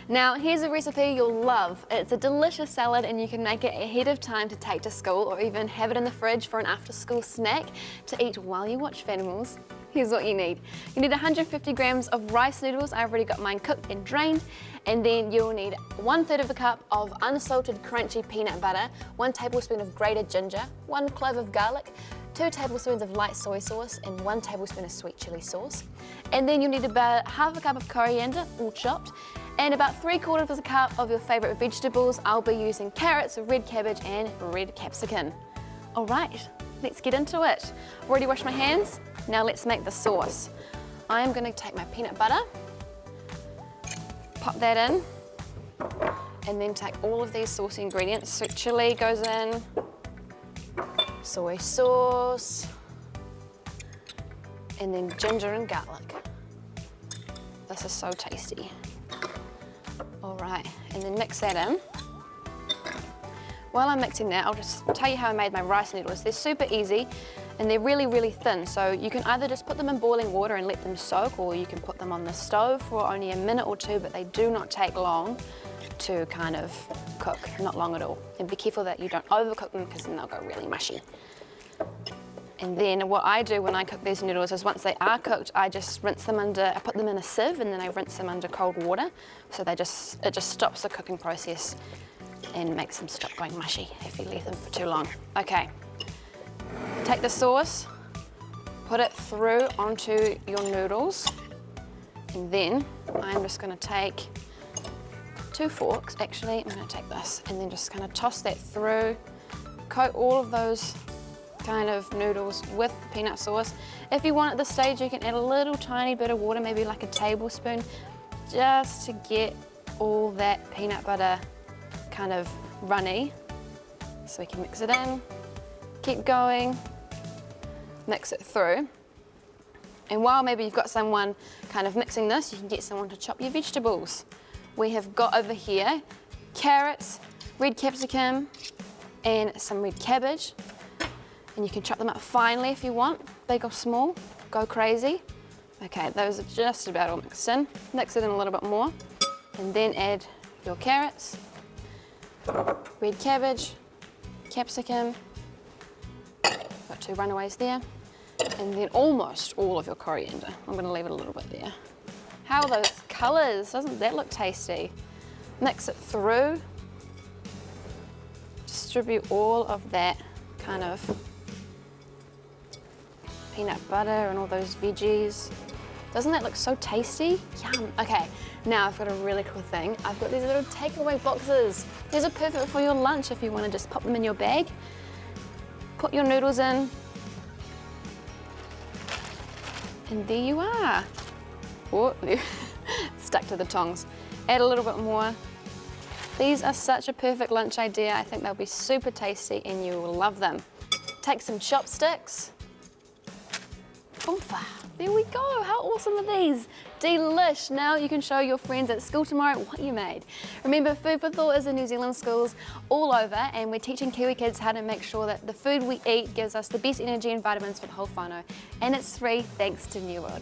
Now here's a recipe you'll love. It's a delicious salad and you can make it ahead of time to take to school or even have it in the fridge for an after-school snack to eat while you watch Fanimals. Here's what you need. You need 150 grams of rice noodles. I've already got mine cooked and drained. And then you'll need 1/3 of a cup of unsalted crunchy peanut butter, 1 tablespoon of grated ginger, 1 clove of garlic, 2 tablespoons of light soy sauce, and 1 tablespoon of sweet chili sauce. And then you'll need about 1/2 cup of coriander, all chopped, and about 3/4 of a cup of your favorite vegetables. I'll be using carrots, red cabbage, and red capsicum. All right, let's get into it. I've already washed my hands. Now let's make the sauce. I am gonna take my peanut butter, pop that in, and then take all of these sauce ingredients. Sweet chili goes in, soy sauce, and then ginger and garlic. This is so tasty. All right, and then mix that in. While I'm mixing that, I'll just tell you how I made my rice noodles. They're super easy and they're really, really thin. So you can either just put them in boiling water and let them soak, or you can put them on the stove for only a minute or two, but they do not take long to kind of cook, not long at all. And be careful that you don't overcook them because then they'll go really mushy. And then what I do when I cook these noodles is once they are cooked, I just rinse them I put them in a sieve and then I rinse them under cold water. So it just stops the cooking process and makes them stop going mushy if you leave them for too long. Okay, take the sauce, put it through onto your noodles, and then I'm just gonna take 2 forks, actually, I'm gonna take this, and then just kind of toss that through, coat all of those kind of noodles with the peanut sauce. If you want at this stage, you can add a little tiny bit of water, maybe like a tablespoon, just to get all that peanut butter kind of runny. So we can mix it in, keep going, mix it through. And while maybe you've got someone kind of mixing this, you can get someone to chop your vegetables. We have got over here carrots, red capsicum, and some red cabbage. And you can chop them up finely if you want, big or small, go crazy. Okay, those are just about all mixed in. Mix it in a little bit more, and then add your carrots, red cabbage, capsicum, got 2 runaways there, and then almost all of your coriander. I'm gonna leave it a little bit there. How are those colors? Doesn't that look tasty? Mix it through, distribute all of that kind of peanut butter and all those veggies. Doesn't that look so tasty? Yum. Okay, now I've got a really cool thing. I've got these little takeaway boxes. These are perfect for your lunch if you want to just pop them in your bag. Put your noodles in. And there you are. Oh, stuck to the tongs. Add a little bit more. These are such a perfect lunch idea. I think they'll be super tasty and you will love them. Take some chopsticks. Oompa. There we go, how awesome are these? Delish. Now you can show your friends at school tomorrow what you made. Remember, Food for Thought is in New Zealand schools all over, and we're teaching Kiwi kids how to make sure that the food we eat gives us the best energy and vitamins for the whole whānau. And it's free thanks to New World.